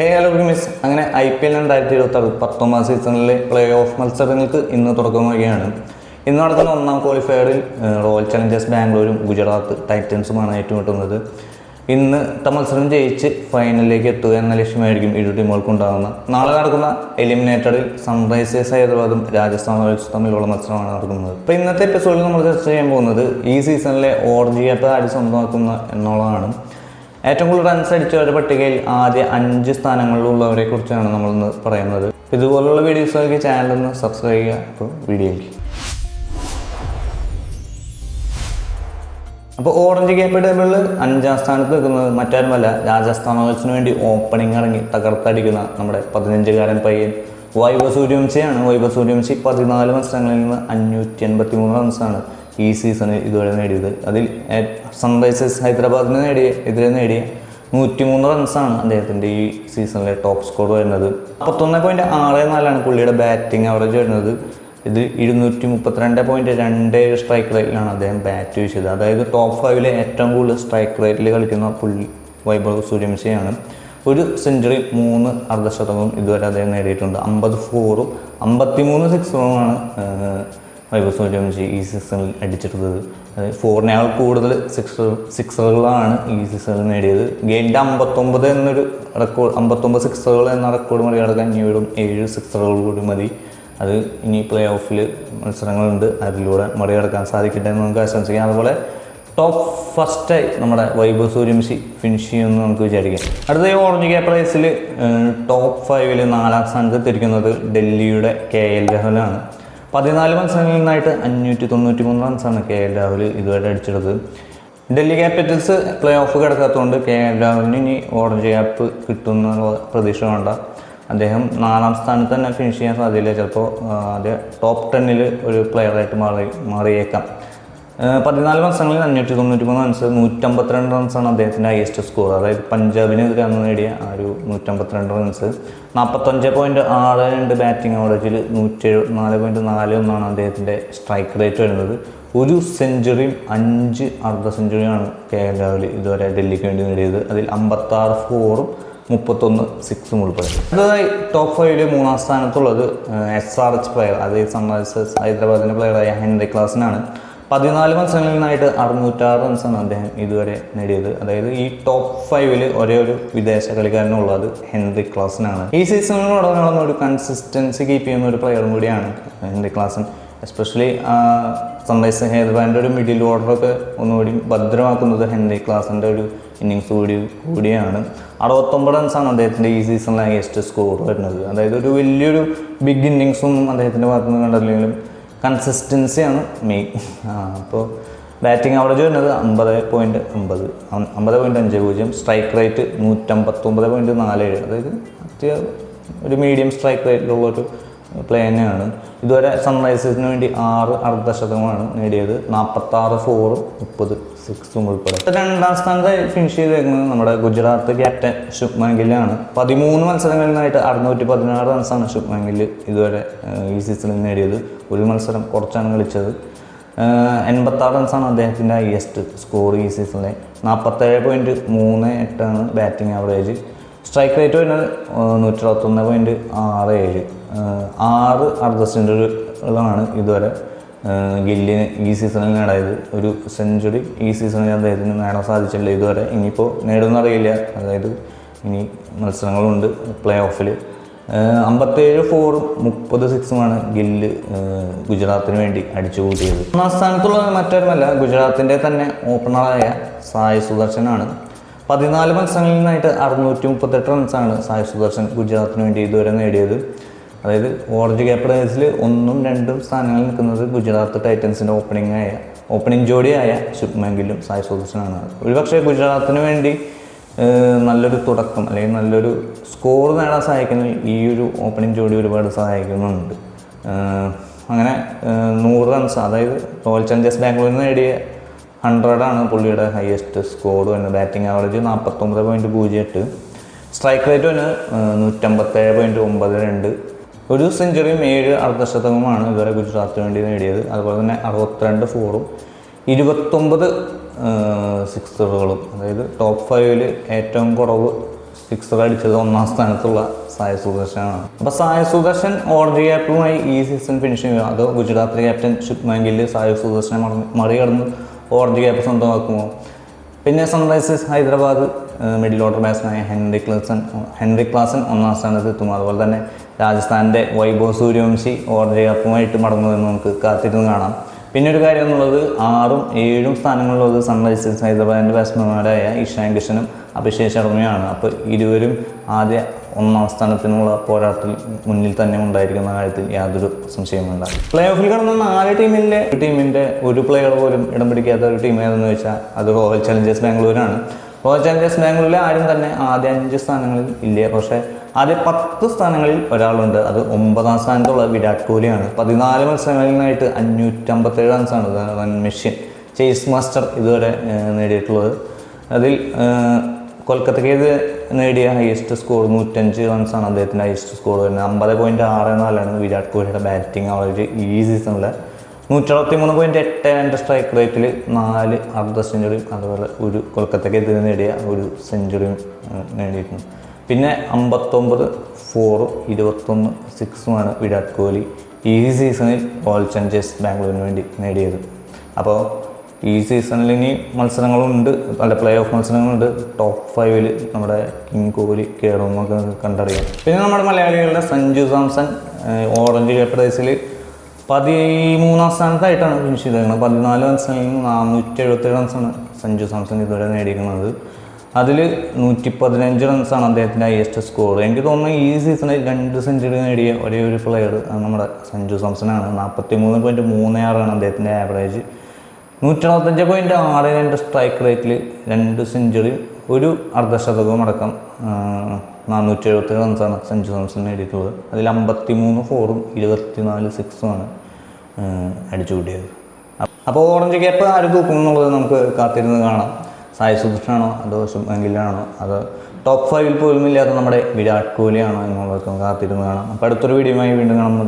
Hello miss അങ്ങനെ IPL 2026 സീസണിലെ play off മത്സരങ്ങൾക്ക് ഇന്ന് തുടക്കമാവുകയാണ്. ഇന്ന് നടക്കുന്ന ഒന്നാം ക്വാളിഫയറിൽ റോയൽ ചലഞ്ചേഴ്സ് ബാംഗ്ലൂരും ഗുജറാത്ത് ടൈറ്റൻസുമാണ് ഏറ്റുമുട്ടുന്നത്. ഇന്നത്തെ മത്സരം ജയിച്ച് ഫൈനലിലേക്ക് എത്തുക എന്ന ലക്ഷ്യമായിരിക്കും ഇരു ടീമുകൾക്കും ഉണ്ടാകുന്ന. നാളെ നടക്കുന്ന എലിമിനേറ്ററിൽ സൺറൈസേഴ്സ് ഹൈദരാബാദും രാജസ്ഥാൻ റോയൽസും തമ്മിലുള്ള മത്സരമാണ് നടക്കുന്നത്. അപ്പോൾ ഇന്നത്തെ എപ്പിസോഡിൽ നമ്മൾ ചർച്ച ചെയ്യാൻ പോകുന്നത് ഈ സീസണിലെ ഓർജിയപ്പ് ആര് സ്വന്തമാക്കുന്ന എന്നുള്ളതാണ്. ഏറ്റവും കൂടുതൽ റൺസ് അടിച്ചവരുടെ പട്ടികയിൽ ആദ്യ 5 സ്ഥാനങ്ങളിലുള്ളവരെ കുറിച്ചാണ് നമ്മളിന്ന് പറയുന്നത്. ഇതുപോലുള്ള വീഡിയോസൊക്കെ ചാനലൊന്ന് സബ്സ്ക്രൈബ് ചെയ്യുക. അപ്പോൾ വീഡിയോയ്ക്ക് അപ്പോൾ ഓറഞ്ച് ക്യാപ്പ് ടേബിളിൽ 5ാം സ്ഥാനത്ത് നിൽക്കുന്നത് മറ്റാരുമല്ല, രാജസ്ഥാൻ റോയൽസിന് വേണ്ടി ഓപ്പണിംഗ് ഇറങ്ങി തകർത്തടിക്കുന്ന നമ്മുടെ 15-കാരൻ പയ്യൻ വൈഭവ് സൂര്യവംശിയാണ്. വൈഭവ് സൂര്യവംശി 14 മത്സരങ്ങളിൽ നിന്ന് 583 റൺസാണ് ഈ സീസണിൽ ഇതുവരെ നേടിയത്. അതിൽ സൺറൈസേഴ്സ് ഹൈദരാബാദിന് എതിരെ നേടിയ 103 റൺസാണ് അദ്ദേഹത്തിൻ്റെ ഈ സീസണിലെ ടോപ്പ് സ്കോർ വരുന്നത്. 41.64 പുള്ളിയുടെ ബാറ്റിംഗ് ആവറേജ് വരുന്നത്. ഇത് 232.27 സ്ട്രൈക്ക് റേറ്റിലാണ് അദ്ദേഹം ബാറ്റ് വീശിയത്. അതായത് ടോപ്പ് 5-ലെ ഏറ്റവും കൂടുതൽ സ്ട്രൈക്ക് റേറ്റിൽ കളിക്കുന്ന വൈഭവ് സൂര്യവംശിയാണ്. 1 സെഞ്ചുറി 3 അർദ്ധശതകവും ഇതുവരെ അദ്ദേഹം നേടിയിട്ടുണ്ട്. 50 4-ഉം 53 6-ഉമാണ് വൈഭവ് സൂര്യവംശി ഈ സീസണിൽ അടിച്ചിട്ടുള്ളത്. അതായത് 4-നേക്കാൾ കൂടുതൽ സിക്സറുകളാണ് ഈ സീസണിൽ നേടിയത്. ഗെയിലിൻ്റെ 59 എന്നൊരു റെക്കോർഡ്, 59 സിക്സറുകൾ എന്ന റെക്കോർഡ് മറികടക്കാൻ ഇനിയും 7 സിക്സറുകൾ കൂടി മതി. അത് ഇനി പ്ലേ ഓഫിൽ മത്സരങ്ങളുണ്ട്, അതിലൂടെ മറികടക്കാൻ സാധിക്കട്ടെ എന്ന് നമുക്ക് ആശംസിക്കാം. അതുപോലെ ടോപ്പ് ഫസ്റ്റായി നമ്മുടെ വൈഭവ് സൂര്യവംശി ഫിനിഷ് ചെയ്യുമെന്ന് നമുക്ക് വിചാരിക്കാം. അടുത്ത ഈ ഓറഞ്ച് ക്യാപ്പ് റേസിൽ ടോപ്പ് 5-ൽ 4ാം സ്ഥാനത്ത് എത്തിയിരിക്കുന്നത് ഡൽഹിയുടെ KL രാഹുലാണ്. 14 മത്സരങ്ങളിൽ നിന്നായിട്ട് 593 റൺസാണ് KL രാഹുൽ ഇതുവരെ അടിച്ചെടുത്തത്. ഡൽഹി ക്യാപിറ്റൽസ് പ്ലേ ഓഫ് കിടക്കാത്തതുകൊണ്ട് KL രാഹുലിന് ഇനി ഓറഞ്ച് ക്യാപ്പ് കിട്ടുമെന്നുള്ള പ്രതീക്ഷ വേണ്ട. അദ്ദേഹം 4ാം സ്ഥാനത്ത് തന്നെ ഫിനിഷ് ചെയ്യാൻ സാധ്യതയില്ല. ചിലപ്പോൾ ആദ്യ ടോപ്പ് 10-ൽ ഒരു പ്ലെയറായിട്ട് മാറിയേക്കാം. 14 മത്സരങ്ങളിൽ 593 റൺസ്, 152 റൺസാണ് അദ്ദേഹത്തിൻ്റെ ഹയസ്റ്റ് സ്കോർ. അതായത് പഞ്ചാബിനെതിരെ അന്ന് നേടിയ ആ ഒരു 152 റൺസ്. 45.62 ബാറ്റിംഗ് ആവറേജിൽ 174.41 അദ്ദേഹത്തിൻ്റെ സ്ട്രൈക്ക് റേറ്റ് വരുന്നത്. 1 സെഞ്ചുറിയും 5 അർദ്ധ സെഞ്ചുറിയാണ് KL രാഹുൽ ഇതുവരെ ഡൽഹിക്ക് വേണ്ടി നേടിയത്. അതിൽ 56 4-ഉം 31 6-ഉം ഉൾപ്പെടെ. അടുത്തതായി ടോപ്പ് 5-ൽ 3ാം സ്ഥാനത്തുള്ളത് SRH പ്ലെയർ, അതായത് സൺറൈസേഴ്സ് ഹൈദരാബാദിൻ്റെ പ്ലെയറായ ഹെൻറി ക്ലാസനാണ്. 14 മത്സരങ്ങളിൽ നിന്നായിട്ട് 606 റൺസാണ് അദ്ദേഹം ഇതുവരെ നേടിയത്. അതായത് ഈ ടോപ്പ് 5-ൽ ഒരേ ഒരു വിദേശ കളിക്കാരനുള്ളത് ഹെൻറി ക്ലാസനാണ്. ഈ സീസണിലുടനീളം ഒരു കൺസിസ്റ്റൻസി കീപ്പ് ചെയ്യുന്ന ഒരു പ്ലെയറും കൂടിയാണ് ഹെൻറി ക്ലാസൻ. എസ്പെഷ്യലി സൺറൈസേഴ്സ് ഹൈദരാബാദിൻ്റെ ഒരു മിഡിൽ ഓർഡറൊക്കെ ഒന്നുകൂടി ഭദ്രമാക്കുന്നത് ഹെൻറി ക്ലാസൻ്റെ ഒരു ഇന്നിങ്സ് കൂടിയാണ്. 69 റൺസാണ് അദ്ദേഹത്തിൻ്റെ ഈ സീസണിലെ ഹയസ്റ്റ് സ്കോർ വരുന്നത്. അതായത് ഒരു വലിയൊരു ബിഗ് ഇന്നിങ്സും അദ്ദേഹത്തിൻ്റെ ഭാഗത്തു നിന്ന് കണ്ടല്ലെങ്കിലും കൺസിസ്റ്റൻസിയാണ് മെയിൻ. അപ്പോൾ ബാറ്റിംഗ് ആവറേജ് വരുന്നത് 50.50, സ്ട്രൈക്ക് റേറ്റ് 159.47. അതായത് ഒരു മീഡിയം സ്ട്രൈക്ക് റേറ്റിലുള്ളൊരു പ്ലേ തന്നെയാണ്. ഇതുവരെ സൺറൈസേഴ്സിന് വേണ്ടി 6 അർദ്ധശതകമാണ് നേടിയത്. 46 4-ഉം 30 6-ഉം ഉൾപ്പെടെ. 2ാം സ്ഥാനത്ത് ഫിനിഷ് ചെയ്തേക്കുന്നത് നമ്മുടെ ഗുജറാത്ത് ക്യാപ്റ്റൻ ശുഭ്മാൻ ഗില്ലാണ്. 13 മത്സരങ്ങളിൽ നിന്നായിട്ട് 616 റൺസാണ് ശുഭ്മാൻ ഗില്ല് ഇതുവരെ ഈ സീസണിൽ നേടിയത്. ഒരു മത്സരം കുറച്ചാണ് കളിച്ചത്. 86 റൺസാണ് അദ്ദേഹത്തിൻ്റെ ഹയസ്റ്റ് സ്കോർ ഈ സീസണിലെ. 47.38 ബാറ്റിംഗ് ആവറേജ്. സ്ട്രൈക്ക് റേറ്റ് വരുന്നത് 161.67. 6 അർദ്ധ സെഞ്ചുറികളാണ് ഇതുവരെ ഗില്ലിന് ഈ സീസണിൽ നേടായത്. ഒരു സെഞ്ചുറി ഈ സീസണിൽ അദ്ദേഹത്തിന് നേടാൻ സാധിച്ചില്ല ഇതുവരെ. ഇനിയിപ്പോൾ നേടുമെന്നറിയില്ല. അതായത് ഇനി മത്സരങ്ങളുണ്ട് പ്ലേ ഓഫിൽ. 57 4-ഉം 30 6-ഉമാണ് ഗില്ല് ഗുജറാത്തിന് വേണ്ടി അടിച്ചു കൂട്ടിയത്. 1ാം സ്ഥാനത്തുള്ളത് മറ്റാരുമല്ല, ഗുജറാത്തിൻ്റെ തന്നെ ഓപ്പണറായ സായ് സുദർശനാണ്. 14 മത്സരങ്ങളിൽ നിന്നായിട്ട് 638 റൺസാണ് സായ് സുദർശൻ ഗുജറാത്തിന് വേണ്ടി ഇതുവരെ നേടിയത്. അതായത് ഓറഞ്ച് ക്യാപ്പ് റേസിൽ 1ഉം 2ഉം സ്ഥാനങ്ങളിൽ നിൽക്കുന്നത് ഗുജറാത്ത് ടൈറ്റൻസിൻ്റെ ഓപ്പണിംഗ് ജോഡിയായ ശുഭ്മാൻ ഗില്ലും സായ് സുദർശനാണ്. ഒരുപക്ഷെ ഗുജറാത്തിന് വേണ്ടി നല്ലൊരു തുടക്കം അല്ലെങ്കിൽ നല്ലൊരു സ്കോർ നേടാൻ സഹായിക്കുന്ന ഈ ഒരു ഓപ്പണിംഗ് ജോഡി ഒരുപാട് സഹായിക്കുന്നുണ്ട്. അങ്ങനെ 100 റൺസ്, അതായത് റോയൽ ചലഞ്ചേഴ്സ് ബാംഗ്ലൂരിൽ നേടിയ 100 പുള്ളിയുടെ ഹയസ്റ്റ് സ്കോർ വരുന്നത്. ബാറ്റിംഗ് ആവറേജ് 49.08, സ്ട്രൈക്ക് റേറ്റ് വരുന്നത് 157.92. 1 സെഞ്ചുറിയും 7 അർദ്ധശതകവുമാണ് ഇതുവരെ ഗുജറാത്തിന് വേണ്ടി നേടിയത്. അതുപോലെ തന്നെ 62 4-ഉം 29 സിക്സറുകളും. അതായത് ടോപ്പ് 5-ൽ ഏറ്റവും കുറവ് സിക്സർ അടിച്ചത് 1ാം സ്ഥാനത്തുള്ള സായ് സുദർശനാണ്. അപ്പോൾ സായ് സുദർശൻ ഓറഞ്ച് ക്യാപ്പുമായി ഈ സീസൺ ഫിനിഷ് ചെയ്യുക, അതോ ഗുജറാത്ത് ക്യാപ്റ്റൻ ശുഭ്മാൻ ഗിൽ സായ് സുദർശനെ മറികടന്ന് ഓറഞ്ച് ക്യാപ്പ് സ്വന്തമാക്കുമോ? പിന്നെ സൺറൈസേഴ്സ് ഹൈദരാബാദ് മിഡിൽ ഓർഡർ ബാറ്റ്സ്മാനായ ഹെൻറി ക്ലാസൻ 1ാം സ്ഥാനത്ത് എത്തും. അതുപോലെ തന്നെ രാജസ്ഥാൻ്റെ വൈഭവ് സൂര്യവംശി ഓറഞ്ച് ക്യാപ്പുമായിട്ട് മടങ്ങുമെന്ന് നമുക്ക് കാത്തിരുന്ന് കാണാം. പിന്നെ ഒരു കാര്യം എന്നുള്ളത് 6ഉം 7ഉം സ്ഥാനങ്ങളുള്ളത് സൺറൈസേഴ്സ് ഹൈദരാബാദിൻ്റെ ബാറ്റ്സ്മാൻമാരായ ഇഷാൻ കിഷനും അഭിഷേക് ശർമ്മയാണ്. അപ്പോൾ ഇരുവരും ആദ്യ 1ാം സ്ഥാനത്തിനുള്ള പോരാട്ടത്തിൽ മുന്നിൽ തന്നെ ഉണ്ടായിരിക്കുന്ന കാര്യത്തിൽ യാതൊരു സംശയവുമില്ല. പ്ലേ ഓഫിൽ കടന്ന 4 ടീമിൻ്റെ ഒരു പ്ലെയർ പോലും ഇടം പിടിക്കാത്ത ഒരു ടീം ഏതെന്ന് വെച്ചാൽ അത് റോയൽ ചലഞ്ചേഴ്സ് ബാംഗ്ലൂരാണ്. റോയൽ ചലഞ്ചേഴ്സ് ബാംഗ്ലൂരിൽ ആരും തന്നെ ആദ്യ 5 സ്ഥാനങ്ങളിൽ ഇല്ല. പക്ഷേ ആദ്യ 10 സ്ഥാനങ്ങളിൽ ഒരാളുണ്ട്. അത് 9ാം സ്ഥാനത്തുള്ള വിരാട് കോഹ്ലിയാണ്. 14 മത്സരങ്ങളിൽ നിന്നായിട്ട് 557 റൺസാണ് റൺ മെഷീൻ ചേസ് മാസ്റ്റർ ഇതുവരെ നേടിയിട്ടുള്ളത്. അതിൽ കൊൽക്കത്തയ്ക്ക് നേടിയ ഹയസ്റ്റ് സ്കോർ 105 റൺസാണ് അദ്ദേഹത്തിൻ്റെ ഹയസ്റ്റ് സ്കോർ വരുന്നത്. 50.64 വിരാട് കോഹ്ലിയുടെ ബാറ്റിംഗ് ആവറേജ് ഈ സീസണിലെ. 163.82 സ്ട്രൈക്ക് റേറ്റിൽ 4 അർദ്ധ സെഞ്ചുറിയും അതുപോലെ ഒരു കൊൽക്കത്തയ്ക്കെതിരെ നേടിയ ഒരു സെഞ്ചുറിയും നേടിയിട്ടുണ്ട്. പിന്നെ 59 4 21 6 വിരാട് കോഹ്ലി ഈ സീസണിൽ റോയൽ ചലഞ്ചേഴ്സ് ബാംഗ്ലൂരിന് വേണ്ടി നേടിയത്. അപ്പോൾ ഈ സീസണിൽ ഇനി മത്സരങ്ങളുണ്ട്, പല പ്ലേ ഓഫ് മത്സരങ്ങളുണ്ട്. ടോപ്പ് 5ൽ നമ്മുടെ കിങ് കോഹ്ലി കയറുമെന്നൊക്കെ നമുക്കറിയാം. പിന്നെ നമ്മുടെ മലയാളികളുടെ സഞ്ജു സാംസൺ ഓറഞ്ച് ക്യാപ്പ് റേസിൽ 13ാം സ്ഥാനത്തായിട്ടാണ് ഫിനിഷ് ചെയ്തേക്കുന്നത്. 14 മത്സരങ്ങളിൽ 477 റൺസാണ് സഞ്ജു സാംസൺ ഇതുവരെ നേടിയിരിക്കുന്നത്. അതിൽ 115 റൺസാണ് അദ്ദേഹത്തിൻ്റെ ഹയസ്റ്റ് സ്കോർ. എനിക്ക് തോന്നുന്നു ഈ സീസണിൽ 2 സെഞ്ചുറി നേടിയ ഒരേ ഒരു പ്ലെയർ നമ്മുടെ സഞ്ജു സാംസണാണ്. 43.36 അദ്ദേഹത്തിൻ്റെ ആവറേജ്. 165.62 സ്ട്രൈക്ക് റേറ്റിൽ 2 സെഞ്ചുറിയും ഒരു അർദ്ധശതകവും അടക്കം 477 റൺസാണ് സഞ്ജു സാംസൺ നേടിയിട്ടുള്ളത്. അതിൽ 53 4ഉം 24 6ഉമാണ് അടിച്ചു കൂട്ടിയത്. അപ്പോൾ ഓറഞ്ച് ക്യാപ്പ് ആര് തൂക്കും എന്നുള്ളത് നമുക്ക് കാത്തിരുന്ന് കാണാം. സായ് സുദർശനാണോ അതോ ശുഭ്മാൻ ഗില്ലാണോ അതോ ടോപ്പ് 5ൽ പോലും ഇല്ലാത്ത നമ്മുടെ വിരാട് കോഹ്ലിയാണോ എന്നുള്ളതൊക്കെ കാത്തിരുന്ന് കാണാം. അപ്പോൾ അടുത്തൊരു വീഡിയോയുമായി വീണ്ടും കാണുമ്പോൾ